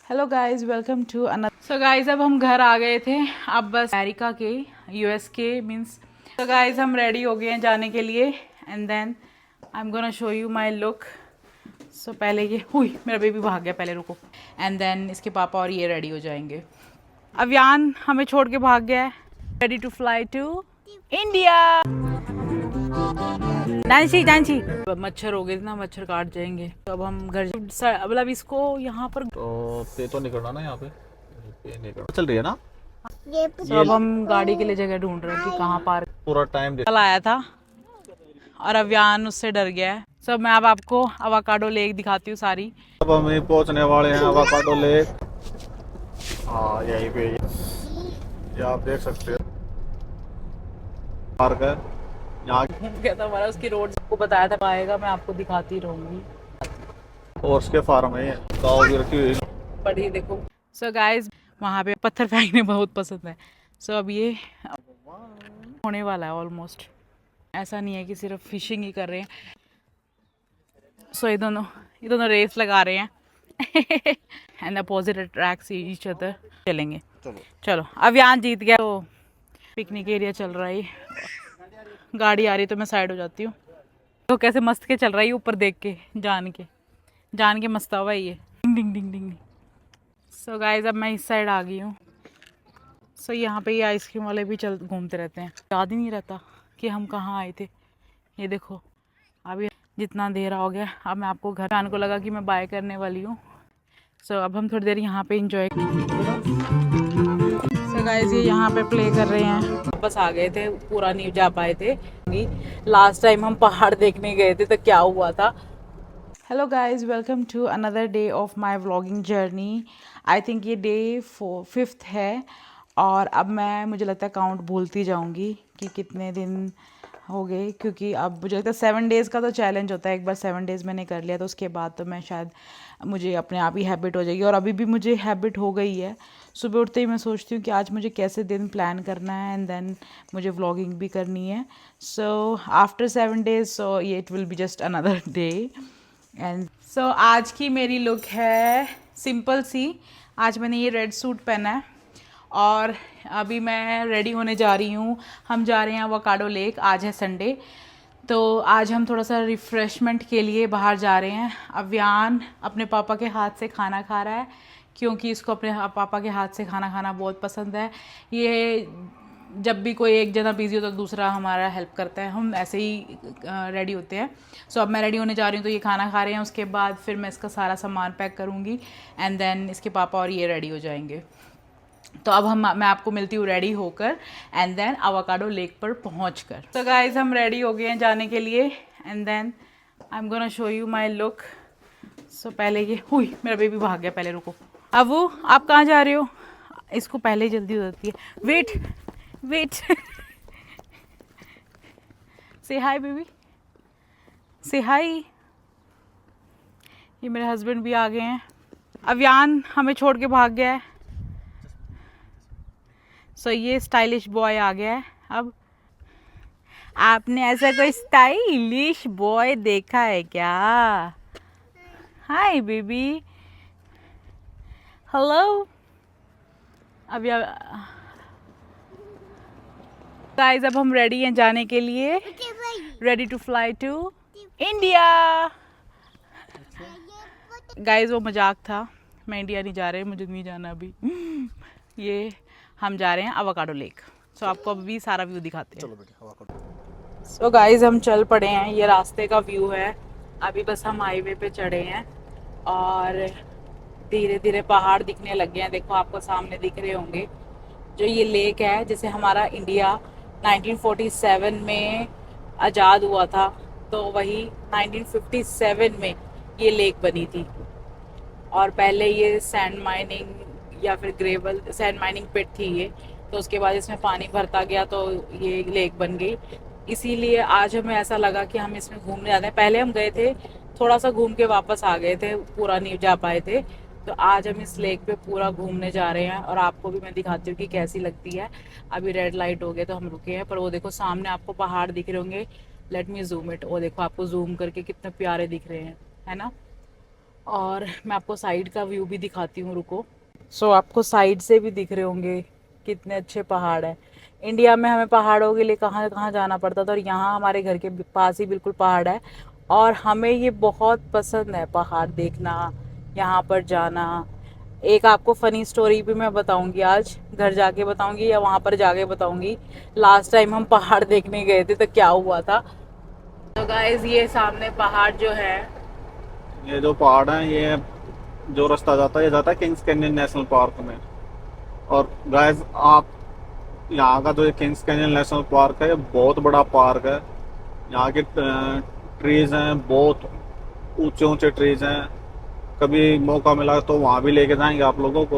Hello guys, welcome to another. So guys, अब हम घर आ गए थे। अब बस अमेरिका के, यूएस के मीन्स। सो गाइस, हम रेडी हो गए हैं जाने के लिए and then I am gonna show you my look. So पहले ये हुई, मेरा बेबी भाग गया, पहले रुको। एंड देन इसके पापा और ये रेडी हो जाएंगे। अवियान हमें छोड़ के भाग गया है। Ready to fly to India. डांसी डांसी। मच्छर हो गए ना, मच्छर काट जाएंगे। तो अब हम घर मतलब इसको यहाँ पर तो नहीं करना ना, यहाँ पे नहीं करना। चल रही है ना तो अब हम गाड़ी के लिए जगह ढूंढ रहे हैं कि कहाँ पार्क। पूरा टाइम कल आया था और अवियान उससे डर गया है। सब मैं अब आपको अवाकाडो लेक दिखाती हूँ सारी। अब हम पहुंचने वाले हैं अवाकाडो लेक। हाँ, यहीं पे ये आप देख सकते हो पार्क है यहाँ। क्या था हमारा, उसकी रोड को बताया था, आएगा मैं आपको दिखाती रहूंगी। और उसके फार्म है गाँव भी रखी हुई। बड़ी देखो। सो गाइस, वहाँ पे पत्थर फेंकने बहुत पसंद है। सो अब ये होने वाला है ऑलमोस्ट। ऐसा नहीं है कि सिर्फ फिशिंग ही कर रहे हैं। सो ये दोनों रेस लगा रहे हैं and opposite attracts each other. चलेंगे, चलो। अवियान जीत गया। तो पिकनिक एरिया चल रहा है। गाड़ी आ रही तो मैं साइड हो जाती हूँ। तो कैसे मस्त के चल रहा है ऊपर देख के, जान के मस्ता हुआ ये। डिंग डिंग डिंग डिंग। सो गाइस, अब मैं इस साइड आ गई हूँ। सो यहाँ पे ये आइसक्रीम वाले भी चल घूमते रहते हैं। याद ही नहीं रहता कि हम कहाँ आए थे। ये देखो, अभी जितना अंधेरा हो गया, अब मैं आपको घर आने को लगा कि मैं बाय करने वाली हूँ। सो अब हम थोड़ी देर यहाँ पे इंजॉय। सो गाइस, ये यहाँ पे प्ले कर रहे हैं। वापस आ गए थे, पूरा नहीं जा पाए थे। लास्ट टाइम हम पहाड़ देखने गए थे तो क्या हुआ था। Hello guys, welcome to another day of my vlogging journey. I think ये डे 5th है और अब मैं, मुझे लगता है काउंट भूलती जाऊंगी कि कितने दिन हो गए, क्योंकि अब मुझे लगता है 7 डेज़ का तो चैलेंज होता है। एक बार 7 डेज़ मैंने कर लिया तो उसके बाद तो मैं शायद, मुझे अपने आप ही हैबिट हो जाएगी। और अभी भी मुझे हैबिट हो गई है। सुबह उठते ही मैं सोचती हूँ कि आज मुझे कैसे दिन प्लान करना है एंड देन मुझे व्लॉगिंग भी करनी है। सो आफ्टर 7 डेज़, सो ये it will be just another day. And so आज की मेरी लुक है सिंपल सी। आज मैंने ये रेड सूट पहना है और अभी मैं रेडी होने जा रही हूँ। हम जा रहे हैं अवाकाडो लेक। आज है संडे, तो आज हम थोड़ा सा रिफ़्रेशमेंट के लिए बाहर जा रहे हैं। अवियान अपने पापा के हाथ से खाना खा रहा है क्योंकि इसको अपने पापा के हाथ से खाना खाना बहुत पसंद है। ये जब भी कोई एक जना बिजी होता है तो दूसरा हमारा हेल्प करता है। हम ऐसे ही रेडी होते हैं। सो अब मैं रेडी होने जा रही हूँ तो ये खाना खा रहे हैं। उसके बाद फिर मैं इसका सारा सामान पैक करूँगी एंड देन इसके पापा और ये रेडी हो जाएंगे। तो अब मैं आपको मिलती हूँ रेडी होकर एंड देन अवाकाडो लेक पर पहुँचकर। तो गाइज, हम रेडी हो गए हैं जाने के लिए and then I am gonna show you my look. So पहले ये हुई, मेरा बेबी भाग गया, पहले रुको। अब वो, आप कहाँ जा रहे हो? इसको पहले ही जल्दी हो जाती है। वेट से हाय बेबी, से हाय। ये मेरे हस्बैंड भी आ गए हैं। अवियान हमें छोड़ के भाग गया है। सो ये स्टाइलिश बॉय आ गया है। अब आपने ऐसा कोई स्टाइलिश बॉय देखा है क्या? Hi baby, hello. अब गाइस, अब हम रेडी हैं जाने के लिए। Ready to fly to India. Guys, वो मजाक था। मैं इंडिया नहीं जा रहे, मुझे नहीं जाना अभी। ये हम जा रहे हैं अवाकाडो लेक। सो आपको अभी सारा व्यू दिखाते हैं। सो गाइस, हम चल पड़े हैं। ये रास्ते का व्यू है। अभी बस हम हाईवे पे चढ़े हैं और धीरे धीरे पहाड़ दिखने लग गए हैं। देखो, आपको सामने दिख रहे होंगे जो ये लेक है, जिसे हमारा इंडिया 1947 में आज़ाद हुआ था, तो वही 1957 में ये लेक बनी थी। और पहले ये सैंड माइनिंग या फिर ग्रेवल सैंड माइनिंग पिट थी ये। तो उसके बाद इसमें पानी भरता गया तो ये लेक बन गई। इसीलिए आज हमें ऐसा लगा कि हम इसमें घूमने जाते हैं। पहले हम गए थे, थोड़ा सा घूम के वापस आ गए थे, पूरा नहीं जा पाए थे। तो आज हम इस लेक पे पूरा घूमने जा रहे हैं और आपको भी मैं दिखाती हूँ कि कैसी लगती है। अभी रेड लाइट हो गए तो हम रुके हैं, पर वो देखो सामने आपको पहाड़ दिख रहे होंगे। Let me zoom it. वो देखो, आपको जूम करके कितने प्यारे दिख रहे हैं, है ना? और मैं आपको साइड का व्यू भी दिखाती हूँ, रुको। सो आपको साइड से भी दिख रहे होंगे कितने अच्छे पहाड़ है। इंडिया में हमें पहाड़ों के लिए कहाँ कहाँ जाना पड़ता था, और यहाँ हमारे घर के पास ही बिल्कुल पहाड़ है। और हमें ये बहुत पसंद है पहाड़ देखना, यहाँ पर जाना। एक आपको फ़नी स्टोरी भी मैं बताऊंगी, आज घर जाके बताऊंगी या वहाँ पर जाके बताऊंगी। लास्ट टाइम हम पहाड़ देखने गए थे तो क्या हुआ था। तो गाइज ये सामने पहाड़ जो है, ये जो पहाड़ है, ये जो रास्ता जाता है, ये जाता है किंग्स कैनियन नेशनल पार्क में। और गाइस, आप यहाँ का जो ये किंग्स कैनियन नेशनल पार्क है, ये बहुत बड़ा पार्क है। यहाँ के ट्रीज हैं, बहुत ऊंचे ऊंचे ट्रीज हैं। कभी मौका मिला तो वहाँ भी लेके जाएंगे आप लोगों को।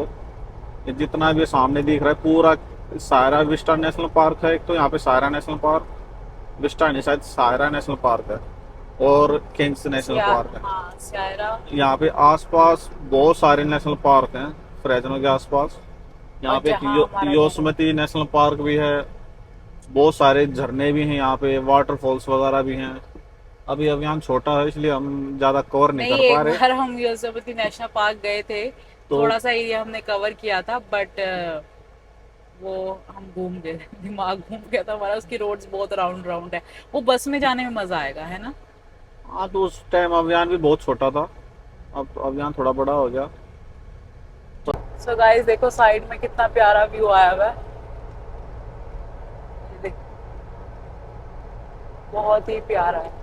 ये जितना भी सामने दिख रहा है पूरा सायरा विस्टा नेशनल पार्क है। एक तो यहाँ पे सायरा नेशनल पार्क, विस्टा नहीं, शायद सायरा नेशनल पार्क है, और किंग्स नेशनल पार्क है। हाँ स्यारा। यहाँ पे आसपास बहुत सारे नेशनल पार्क हैं फ्रेजनो के आसपास। यहाँ और पे एक जहाँ हमारा घर है, योसमती नेशनल पार्क भी है। बहुत सारे झरने भी हैं यहाँ पे, वाटरफॉल्स वगैरह भी हैं। अभी अभियान छोटा है इसलिए हम ज्यादा कवर नहीं नहीं कर पा एक रहे। बार हम योसेमती नेशनल पार्क गए थे, तो थोड़ा सा एरिया हमने कवर किया था, बट वो हम घूम गए दिमाग घूम गया था हमारा। उसकी रोड्स बहुत राउंड राउंड है, वो बस में जाने में मजा आएगा, है ना। हाँ, तो उस टाइम अभियान भी बहुत छोटा था, अब तो अभियान थोड़ा बड़ा हो गया। सो गाइस देखो साइड में कितना प्यारा व्यू आया हुआ है, ये देखो, बहुत ही प्यारा है।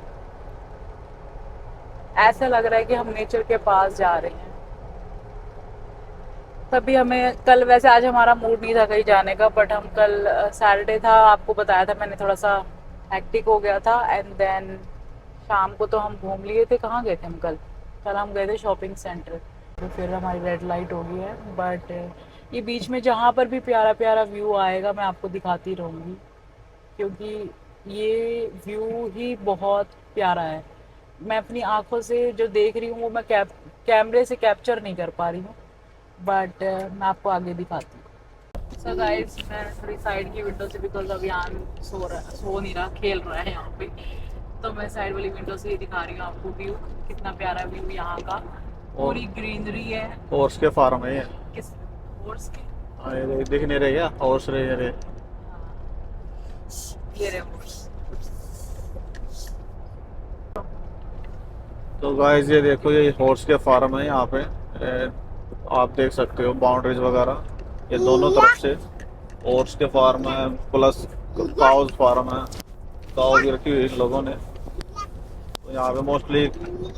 ऐसा लग रहा है कि हम नेचर के पास जा रहे हैं। तभी हमें कल, वैसे आज हमारा मूड नहीं था कहीं जाने का, बट हम कल सैटरडे था, आपको बताया था मैंने, थोड़ा सा हेक्टिक हो गया था। एंड देन शाम को तो हम घूम लिए थे। कहाँ गए थे हम कल? कल हम गए थे शॉपिंग सेंटर, तो फिर हमारी रेड लाइट हो गई है। बट ये बीच में जहाँ पर भी प्यारा प्यारा व्यू आएगा मैं आपको दिखाती रहूँगी, क्योंकि ये व्यू ही बहुत प्यारा है। मैं अपनी आंखों से जो देख रही हूँ वो मैं कैमरे से कैप्चर नहीं कर पा रही हूँ, बट मैं आपको आगे दिखाती हूँ। सो गाइस मैं थोड़ी साइड की विंडो से, बिकॉज अभियान सो नहीं रहा, खेल रहा है यहाँ पे, तो मैं साइड वाली विंडो से ही दिखा रही हूँ आपको व्यू। कितना प्यारा व्यू यहाँ का, पूरी ग्रीनरी है। हॉर्स के फार्म है ये। किस हॉर्स के? हाँ, ये दिख नहीं रही है हॉर्स रहे। ये रहे हॉर्स। तो गाइस ये देखो, ये हॉर्स के फार्म है यहाँ पे। आप देख सकते हो बाउंड्रीज वगैरह, ये दोनों तरफ से हॉर्स के फार्म है, प्लस काउज फार्म है। काउ भी रखी हुई इन लोगों ने। तो यहाँ पे मोस्टली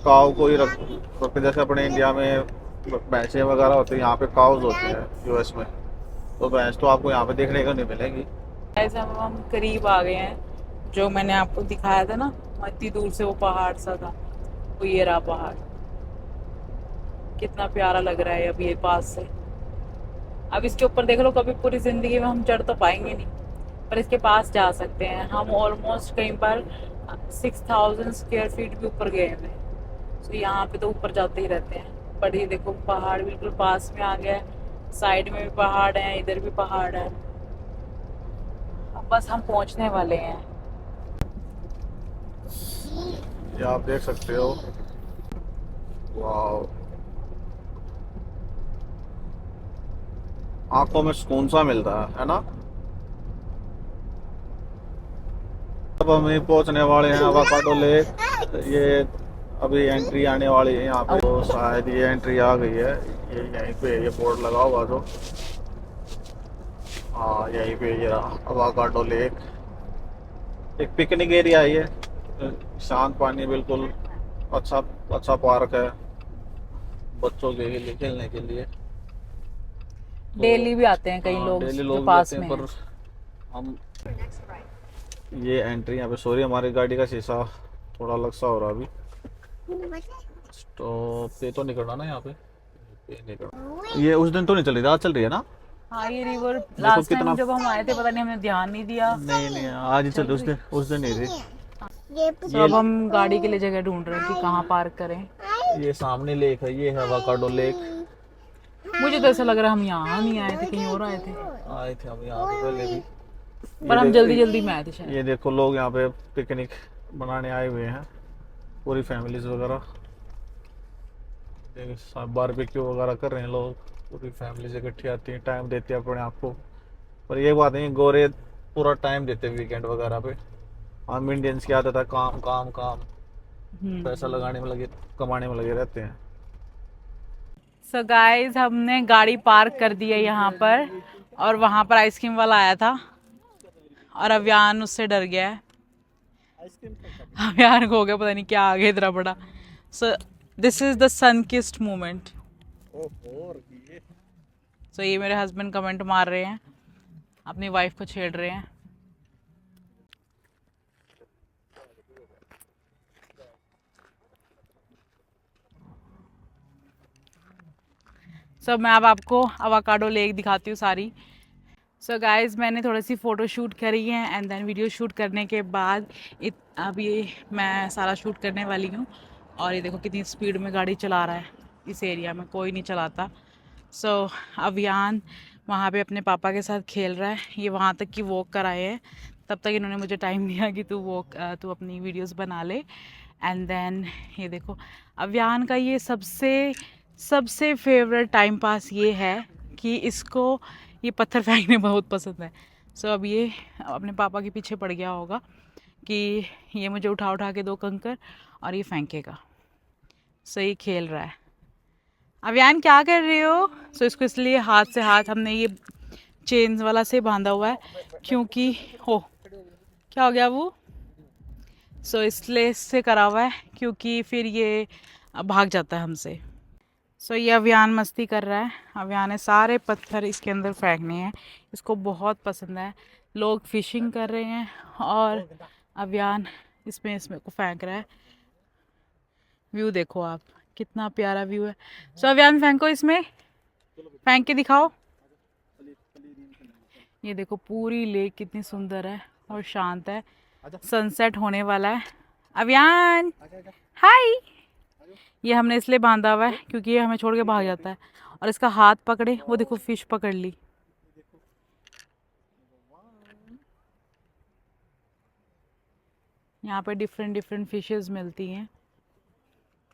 काउ को ही रखते, जैसे अपने इंडिया में भैंसें वगैरह होती है, यहाँ पे काउज होते हैं यूएस में। तो भैंस तो आपको यहाँ पे देखने को नहीं मिलेगी। ऐसे हम करीब आ गए हैं, जो मैंने आपको दिखाया था ना, इतनी दूर से वो पहाड़ सा था, वो ये रहा पहाड़। कितना प्यारा लग रहा है अब ये पास से। अब इसके ऊपर देख लो, कभी पूरी जिंदगी में हम चढ़ तो पाएंगे नहीं, पर इसके पास जा सकते हैं हम। ऑलमोस्ट कहीं पर 6000 स्क्वायर फीट भी ऊपर गए हैं। तो यहाँ पे तो ऊपर जाते ही रहते हैं, बट ये देखो पहाड़ बिल्कुल पास में आ गया है। साइड में भी पहाड़ है, इधर भी पहाड़ है। अब बस हम पहुंचने वाले हैं। ये आप देख सकते हो, वाह, आंखों में सुकून सा मिलता है ना। अब हम यहीं पहुंचने वाले हैं, अवाकाडो लेक। ये अभी एंट्री आने वाली है यहाँ पे, तो शायद ये एंट्री आ गई है। ये यहीं पे ये बोर्ड लगा हुआ जो, हाँ यहीं पे ये अवाकाडो लेक। एक पिकनिक एरिया है ये, शांत पानी, बिल्कुल अच्छा अच्छा पार्क है बच्चों के लिए खेलने के लिए। डेली भी आते हैं कई हाँ, लोग डेली जो लोग पास जाते में हैं, है। पर हम ये एंट्री यहाँ पे, सॉरी हमारी गाड़ी का शीशा थोड़ा अलग सा हो रहा अभी। स्टॉप पे तो नहीं करना ना, यहाँ पे नहीं करना। ये उस दिन तो नहीं चल रही थी, आज चल रही है ना। हाँ ये रिवर लास्ट कितना, टाइम जब हम आए थे पता नहीं हमने ध्यान नहीं दिया। नहीं नहीं आज ही चल रही, उस दिन नहीं थी। तो अब हम गाड़ी के लिए जगह ढूंढ रहे हैं कि कहाँ पार्क करें। ये सामने लेक है, ये है अवाकाडो लेक। मुझे तो ऐसा लग रहा है हम यहाँ नहीं आए थे, कहीं और आए थे, आए थे हम यहाँ पे पहले भी, पर हम जल्दी जल्दी में आए थे शायद। ये देखो लोग यहाँ पे पिकनिक मनाने आए हुए हैं, पूरी फैमिलीज वगैरह। बारबेक्यू वगैरह कर रहे हैं लोग, पूरी फैमिली से इकट्ठी आती है, टाइम देते हैं अपने आप को। पर ये बात नहीं, गोरे पूरा टाइम देते हैं वीकेंड वगैरह पे। हम इंडियंस की आदत है काम काम काम, पैसा लगाने में लगे, कमाने में लगे रहते हैं। सो गाइस हमने गाड़ी पार्क कर दी है यहाँ पर, और वहाँ पर आइसक्रीम वाला आया था और अभियान उससे डर गया है। अभियान को हो गया पता नहीं क्या आगे इतना बड़ा। So this is the sun kissed moment. So ये मेरे हस्बैंड कमेंट मार रहे हैं, अपनी वाइफ को छेड़ रहे हैं। सो मैं अब आपको अवाकाडो लेक दिखाती हूँ सारी। सो गाइस मैंने थोड़ी सी फ़ोटो शूट करी है एंड देन वीडियो शूट करने के बाद अब ये मैं सारा शूट करने वाली हूँ। और ये देखो कितनी स्पीड में गाड़ी चला रहा है, इस एरिया में कोई नहीं चलाता। सो अभियान वहाँ पे अपने पापा के साथ खेल रहा है। ये वहाँ तक की वॉक कराए हैं, तब तक इन्होंने मुझे टाइम दिया कि तू अपनी वीडियोस बना ले। एंड देन ये देखो अभियान का ये सबसे फेवरेट टाइम पास ये है कि इसको ये पत्थर फेंकने बहुत पसंद है। सो अब ये अपने पापा के पीछे पड़ गया होगा कि ये मुझे उठा उठा के दो कंकर और ये फेंकेगा। सो ये खेल रहा है। अभियान क्या कर रहे हो? सो इसको इसलिए हाथ से हाथ हमने ये चेन्स वाला से बांधा हुआ है क्योंकि हो क्या हो गया वो, सो इसलिए इससे करा हुआ है क्योंकि फिर ये भाग जाता है हमसे। सो ये अभियान मस्ती कर रहा है। अभियान ने सारे पत्थर इसके अंदर फेंकने हैं, इसको बहुत पसंद है। लोग फिशिंग कर रहे हैं और अभियान इसमें को फेंक रहा है। व्यू देखो आप, कितना प्यारा व्यू है। सो अभियान फेंको, इसमें फेंक के दिखाओ। ये देखो पूरी लेक कितनी सुंदर है और शांत है। सनसेट होने वाला है। अभियान हाय। ये हमने इसलिए बांधा हुआ है क्योंकि ये हमें छोड़ के भाग जाता है। और इसका हाथ पकड़े, वो देखो फिश पकड़ ली। यहाँ पे डिफरेंट डिफरेंट फिशेस मिलती हैं।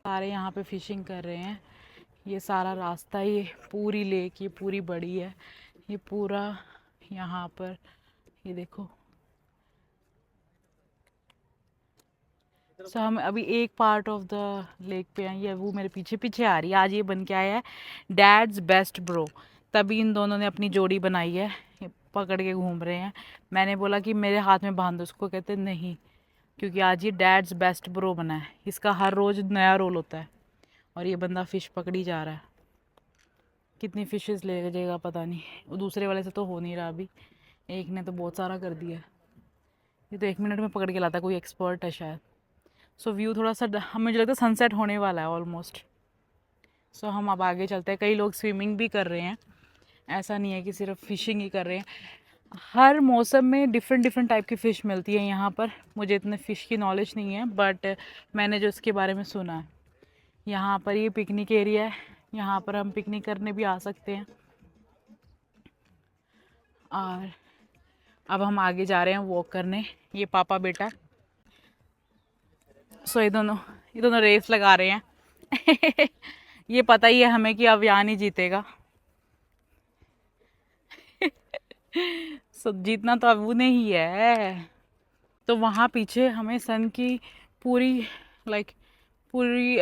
सारे यहाँ पे फिशिंग कर रहे हैं। ये सारा रास्ता, ये पूरी लेक, ये पूरी बड़ी है, ये पूरा यहाँ पर ये देखो। सो हम अभी एक पार्ट ऑफ द लेक पे हैं। ये वो मेरे पीछे पीछे आ रही है। आज ये बन के आया है डैड्स बेस्ट ब्रो, तभी इन दोनों ने अपनी जोड़ी बनाई है। ये पकड़ के घूम रहे हैं। मैंने बोला कि मेरे हाथ में बांध दो, उसको कहते नहीं, क्योंकि आज ये डैड्स बेस्ट ब्रो बना है। इसका हर रोज़ नया रोल होता है। और ये बंदा फ़िश पकड़ी जा रहा है। कितनी फ़िशेस ले जाएगा पता नहीं। वो दूसरे वाले से तो हो नहीं रहा अभी, एक ने तो बहुत सारा कर दिया। ये तो 1 मिनट में पकड़ के लाता है, कोई एक्सपर्ट है शायद। सो व्यू थोड़ा सा मुझे लगता है सनसेट होने वाला है ऑलमोस्ट। सो हम अब आगे चलते हैं। कई लोग स्विमिंग भी कर रहे हैं, ऐसा नहीं है कि सिर्फ फिशिंग ही कर रहे हैं। हर मौसम में डिफरेंट डिफरेंट टाइप की फ़िश मिलती है यहाँ पर। मुझे इतने फ़िश की नॉलेज नहीं है, बट मैंने जो इसके बारे में सुना है। यहाँ पर ये पिकनिक एरिया है, यहाँ पर हम पिकनिक करने भी आ सकते हैं। और अब हम आगे जा रहे हैं वॉक करने, ये पापा बेटा। सो ये दोनों रेस लगा रहे हैं। ये पता ही है हमें कि अभियान ही जीतेगा। सो जीतना तो अब उन्हें ही है। तो वहाँ पीछे हमें सन की पूरी पूरी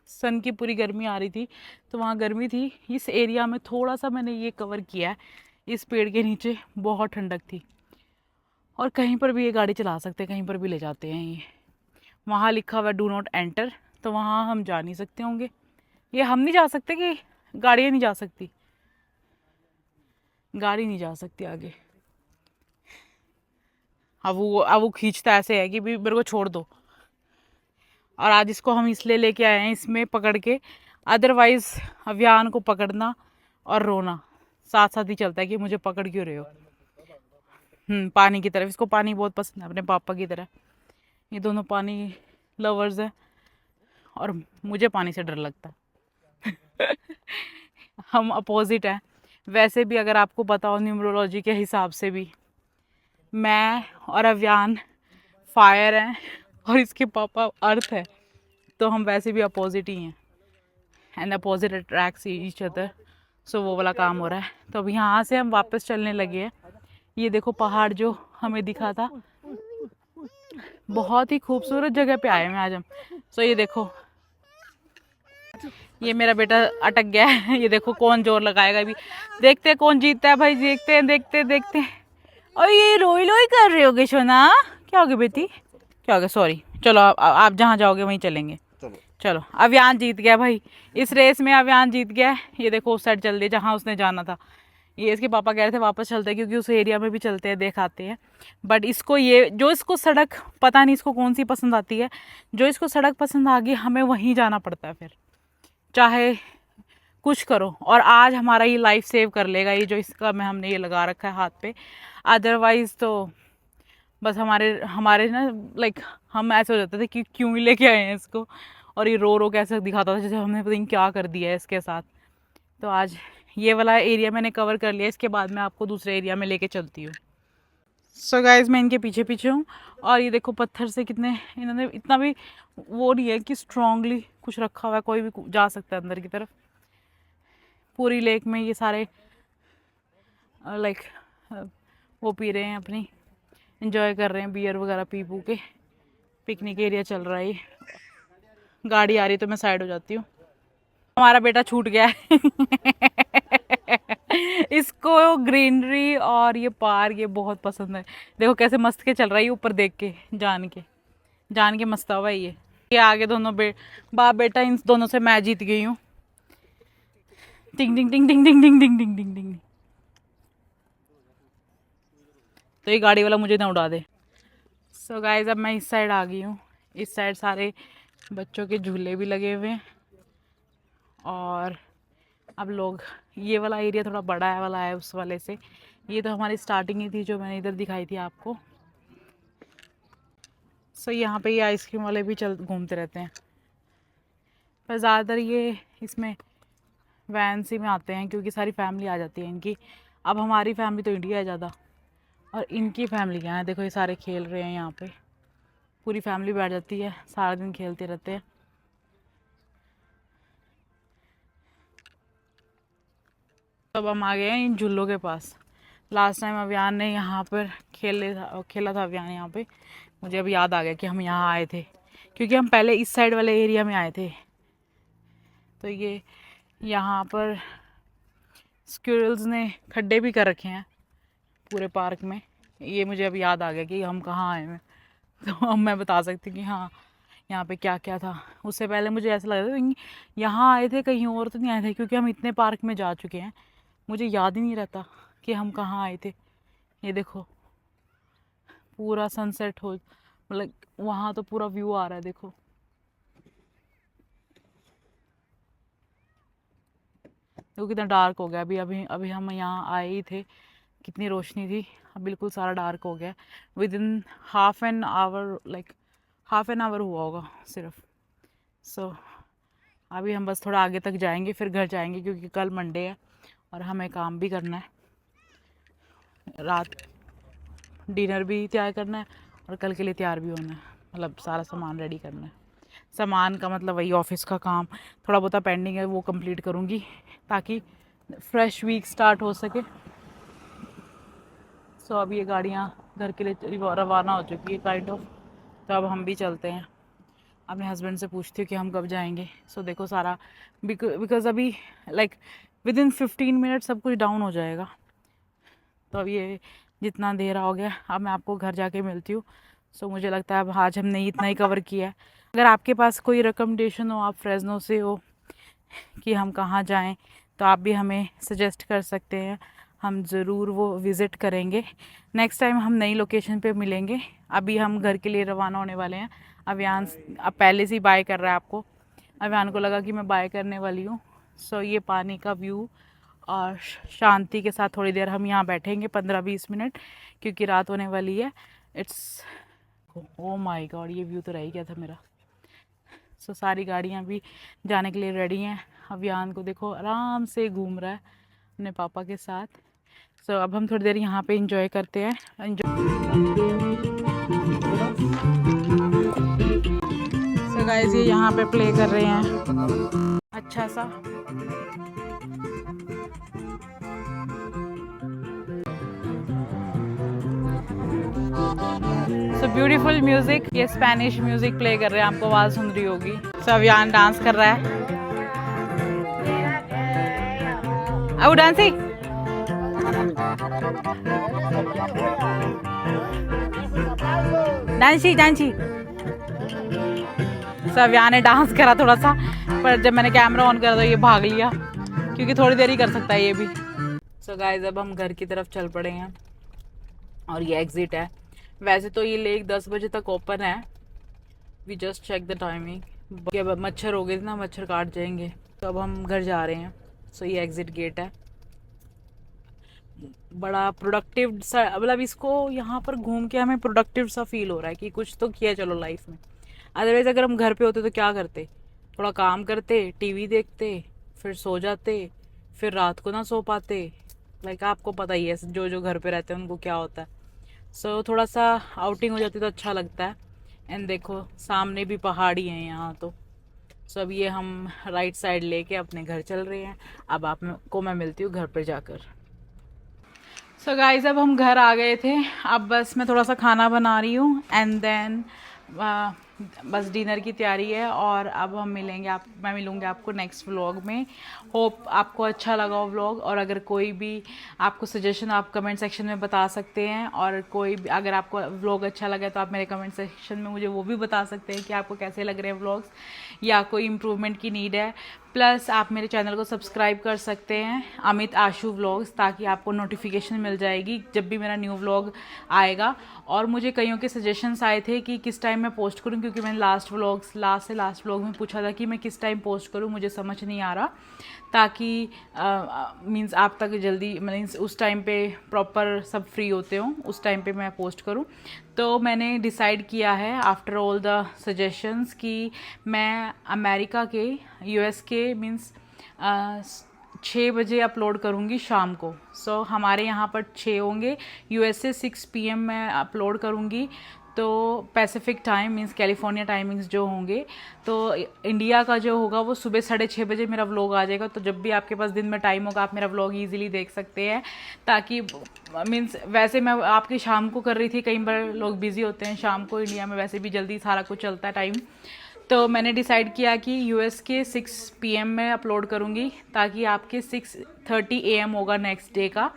सन की पूरी गर्मी आ रही थी, तो वहाँ गर्मी थी। इस एरिया में थोड़ा सा मैंने ये कवर किया है, इस पेड़ के नीचे बहुत ठंडक थी। और कहीं पर भी ये गाड़ी चला सकते हैं, कहीं पर भी ले जाते हैं ये। वहाँ लिखा हुआ डू नॉट एंटर, तो वहाँ हम जा नहीं सकते होंगे। ये हम नहीं जा सकते कि गाड़ियाँ नहीं जा सकती? गाड़ी नहीं जा सकती आगे। अब वो खींचता ऐसे है कि भी मेरे को छोड़ दो। और आज इसको हम इसलिए लेके आए हैं इसमें पकड़ के, अदरवाइज़ अभियान को पकड़ना और रोना साथ साथ ही चलता है कि मुझे पकड़ क्यों रहे हो। पानी की तरफ, इसको पानी बहुत पसंद है अपने पापा की तरह। ये दोनों पानी लवर्स हैं और मुझे पानी से डर लगता है। हम अपोजिट हैं। वैसे भी अगर आपको पता हो न्यूमरोलॉजी के हिसाब से भी, मैं और अभियान फायर हैं और इसके पापा अर्थ है, तो हम वैसे भी अपोजिट ही हैं। And opposite attracts each other, so वो वाला काम हो रहा है। तो अब यहाँ से हम वापस चलने लगे हैं। ये देखो पहाड़ जो हमें दिखा था, बहुत ही खूबसूरत जगह पे आए हैं आज हम। सो ये देखो, ये मेरा बेटा अटक गया है। ये देखो कौन जोर लगाएगा अभी, देखते हैं कौन जीतता है भाई, देखते हैं देखते हैं देखते हैं। और ये रोई रोई कर रहे होगे सोना, क्या हो गया बेटी, क्या हो गया, सॉरी। चलो आप जहाँ जाओगे वहीं चलेंगे। चलो अभियान जीत गया भाई, इस रेस में अभियान जीत गया है। ये देखो उस साइड चल दिए जहाँ उसने जाना था। ये इसके पापा कह रहे थे वापस चलते हैं, क्योंकि उस एरिया में भी चलते हैं, देख आते हैं। बट इसको ये जो इसको सड़क पता नहीं इसको कौन सी पसंद आती है, जो इसको सड़क पसंद आ गई हमें वहीं जाना पड़ता है, फिर चाहे कुछ करो। और आज हमारा ये लाइफ सेव कर लेगा, ये जो इसका में हमने ये लगा रखा है हाथ पे। अदरवाइज़ तो बस हमारे हमारे ना लाइक हम ऐसे हो जाते थे कि क्यों ही लेके आए हैं इसको। और ये रो रो कैसे दिखाता था जैसे हमने पता नहीं क्या कर दिया है इसके साथ। तो आज ये वाला एरिया मैंने कवर कर लिया, इसके बाद मैं आपको दूसरे एरिया में लेके चलती हूँ। सो गाइज मैं इनके पीछे पीछे हूँ। और ये देखो पत्थर से कितने इन्होंने, इतना भी वो नहीं है कि स्ट्रांगली कुछ रखा हुआ है, कोई भी जा सकता है अंदर की तरफ। पूरी लेक में ये सारे लाइक वो पी रहे हैं, अपनी एंजॉय कर रहे हैं, बियर वगैरह पी पू के। पिकनिक एरिया चल रहा है ये। गाड़ी आ रही तो मैं साइड हो जाती हूँ। हमारा बेटा छूट गया है इसको ग्रीनरी और ये पार्क ये बहुत पसंद है। देखो कैसे मस्त के चल रहा है, ऊपर देख के जान के मस्ता हुआ है ये आगे दोनों बाप बेटा, इन दोनों से मैं जीत गई हूँ। टिंग टिंग टिंग टिंग टिंग टिंग टिंग टिंग टिंग टिंग। तो ये गाड़ी वाला मुझे ना उड़ा दे। सो गाइज अब मैं इस साइड आ गई हूँ। इस साइड सारे बच्चों के झूले भी लगे हुए हैं। और अब लोग, ये वाला एरिया थोड़ा बड़ा है वाला है उस वाले से। ये तो हमारी स्टार्टिंग ही थी जो मैंने इधर दिखाई थी आपको। सो यहाँ पे ये आइसक्रीम वाले भी घूमते रहते हैं, पर ज़्यादातर ये इसमें वैन सी में आते हैं, क्योंकि सारी फैमिली आ जाती है इनकी। अब हमारी फैमिली तो इंडिया है ज़्यादा, और इनकी फैमिली यहाँ है। देखो ये सारे खेल रहे हैं यहाँ पे, पूरी फैमिली बैठ जाती है, सारा दिन खेलते रहते हैं। अब हम आ गए हैं इन झूलों के पास। लास्ट टाइम अभियान ने यहाँ पर खेला था अभियान यहाँ पे। मुझे अब याद आ गया कि हम यहाँ आए थे, क्योंकि हम पहले इस साइड वाले एरिया में आए थे। तो ये यहाँ पर स्क्विरल्स ने खड्डे भी कर रखे हैं पूरे पार्क में। ये मुझे अब याद आ गया कि हम कहाँ आए हैं। तो अब मैं बता सकती हूँ कि हाँ यहाँ पे क्या क्या था। उससे पहले मुझे ऐसा लग रहा था यहाँ आए थे, कहीं और तो नहीं आए थे, क्योंकि हम इतने पार्क में जा चुके हैं, मुझे याद ही नहीं रहता कि हम कहाँ आए थे। ये देखो पूरा सनसेट हो, मतलब वहाँ तो पूरा व्यू आ रहा है। देखो देखो कितना डार्क हो गया। अभी अभी अभी हम यहाँ आए ही थे, कितनी रोशनी थी, अब बिल्कुल सारा डार्क हो गया। With in half an hour, like half an hour हुआ होगा सिर्फ। सो अभी हम बस थोड़ा आगे तक जाएंगे, फिर घर जाएंगे, क्योंकि कल मंडे है और हमें काम भी करना है। रात डिनर भी तैयार करना है और कल के लिए तैयार भी होना है, मतलब सारा सामान रेडी करना है। सामान का मतलब वही ऑफिस का काम, थोड़ा बहुत पेंडिंग है वो कंप्लीट करूँगी, ताकि फ्रेश वीक स्टार्ट हो सके। सो अब ये गाड़ियाँ घर के लिए रवाना हो चुकी है काइंड ऑफ। तो अब हम भी चलते हैं। अपने हस्बैंड से पूछती हूँ कि हम कब जाएंगे। सो देखो सारा बिकॉज अभी लाइक विद इन 15 मिनट सब कुछ डाउन हो जाएगा। तो अब ये जितना अंधेरा हो गया, अब मैं आपको घर जाके मिलती हूँ। सो मुझे लगता है अब आज हमने इतना ही कवर किया है। अगर आपके पास कोई रिकमेंडेशन हो, आप फ्रेजनो से हो, कि हम कहाँ जाएं, तो आप भी हमें सजेस्ट कर सकते हैं, हम ज़रूर वो विज़िट करेंगे। नेक्स्ट टाइम हम नई लोकेशन पे मिलेंगे। अभी हम घर के लिए रवाना होने वाले हैं। अभियान अब पहले से ही बाय कर रहा है आपको, अभियान को लगा कि मैं बाय करने वाली हूँ। सो ये पानी का व्यू और शांति के साथ थोड़ी देर हम यहाँ बैठेंगे, 15-20 मिनट, क्योंकि रात होने वाली है। इट्स ओ माय गॉड, ये व्यू तो रह ही गया था मेरा। सो सारी गाड़ियाँ भी जाने के लिए रेडी हैं। अभियान को देखो आराम से घूम रहा है अपने पापा के साथ। सो अब हम थोड़ी देर यहाँ पे इंजॉय करते हैं। सो गाइस ये यहाँ पे प्ले कर रहे हैं। अच्छा सा। सो ब्यूटीफुल म्यूजिक, ये स्पेनिश म्यूजिक प्ले कर रहे हैं, आपको आवाज सुन रही होगी। सब यहाँ डांस कर रहा है। आओ डांसी। डांसी डांसी। सब यहाँ ने डांस करा थोड़ा सा, पर जब मैंने कैमरा ऑन करा तो ये भाग लिया, क्योंकि थोड़ी देर ही कर सकता है ये भी। सो गाइस अब हम घर की तरफ चल पड़े हैं और ये एग्जिट है। वैसे तो ये लेक 10 बजे तक ओपन है। We just check the timing. मच्छर हो गए थे ना, मच्छर काट जाएंगे, तो अब हम घर जा रहे हैं। सो ये एग्जिट गेट है। बड़ा प्रोडक्टिव सा, मतलब इसको यहाँ पर घूम के हमें प्रोडक्टिव सा फील हो रहा है कि कुछ तो किया चलो लाइफ में। अदरवाइज अगर हम घर पे होते तो क्या करते, थोड़ा काम करते, टीवी देखते, फिर सो जाते, फिर रात को ना सो पाते। लाइक आपको पता ही है जो जो घर पे रहते हैं उनको क्या होता है। सो थोड़ा सा आउटिंग हो जाती तो अच्छा लगता है। एंड देखो सामने भी पहाड़ी हैं यहाँ तो। सो अब ये हम राइट साइड लेके अपने घर चल रहे हैं। अब आपको मैं मिलती हूँ घर पर जाकर। सो गाइस अब हम घर आ गए थे। अब बस मैं थोड़ा सा खाना बना रही हूँ एंड देन बस डिनर की तैयारी है। और अब हम मिलेंगे, मैं मिलूँगी आपको नेक्स्ट व्लॉग में। होप आपको अच्छा लगा वो व्लॉग। और अगर कोई भी आपको सजेशन आप कमेंट सेक्शन में बता सकते हैं। और कोई भी अगर आपको व्लॉग अच्छा लगा तो आप मेरे कमेंट सेक्शन में मुझे वो भी बता सकते हैं कि आपको कैसे लग रहे हैं व्लॉग्स, या कोई इम्प्रूवमेंट की नीड है। प्लस आप मेरे चैनल को सब्सक्राइब कर सकते हैं, अमित आशु व्लॉग्स, ताकि आपको नोटिफिकेशन मिल जाएगी जब भी मेरा न्यू व्लॉग आएगा। और मुझे कईयों के सजेशंस आए थे कि किस टाइम मैं पोस्ट करूं, क्योंकि मैंने लास्ट व्लॉग में पूछा था कि मैं किस टाइम पोस्ट करूं, मुझे समझ नहीं आ रहा, ताकि मींस आप तक जल्दी मीन्स उस टाइम पे प्रॉपर सब फ्री होते हों, उस टाइम पे मैं पोस्ट करूं। तो मैंने डिसाइड किया है आफ्टर ऑल द सजेशंस कि मैं अमेरिका के यूएस के मीन्स 6 बजे अपलोड करूँगी शाम को। सो हमारे यहाँ पर 6 होंगे, यूएसए 6 PM मैं अपलोड करूँगी। तो Pacific time means California timings जो होंगे, तो इंडिया का जो होगा वो सुबह 6:30 बजे मेरा व्लॉग आ जाएगा। तो जब भी आपके पास दिन में टाइम होगा आप मेरा व्लॉग इजीली देख सकते हैं। ताकि मीन्स वैसे मैं आपकी शाम को कर रही थी, कई बार लोग बिजी होते हैं शाम को, इंडिया में वैसे भी जल्दी सारा कुछ चलता है टाइम। तो मैंने डिसाइड किया कि यूएस के 6 PM में अपलोड करूँगी, ताकि आपके 6:30 AM होगा नेक्स्ट डे का।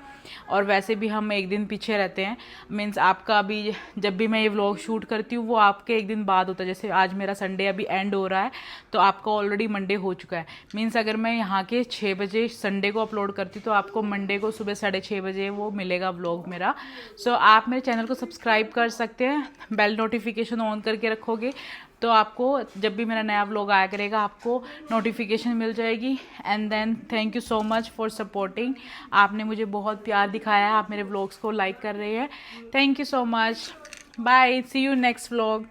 और वैसे भी हम एक दिन पीछे रहते हैं, मीन्स आपका अभी जब भी मैं ये व्लॉग शूट करती हूँ वो आपके एक दिन बाद होता है। जैसे आज मेरा संडे अभी एंड हो रहा है, तो आपका ऑलरेडी मंडे हो चुका है। मीन्स अगर मैं यहाँ के 6 बजे संडे को अपलोड करती तो आपको मंडे को सुबह 6:30 बजे वो मिलेगा व्लॉग मेरा। सो आप मेरे चैनल को सब्सक्राइब कर सकते हैं, बेल नोटिफिकेशन ऑन करके रखोगे तो आपको जब भी मेरा नया व्लॉग आया करेगा आपको नोटिफिकेशन मिल जाएगी। And then thank you so much for supporting. आपने मुझे बहुत प्यार दिखाया है, आप मेरे व्लॉग्स को लाइक कर रहे हैं। Thank you so much. Bye, see you next vlog.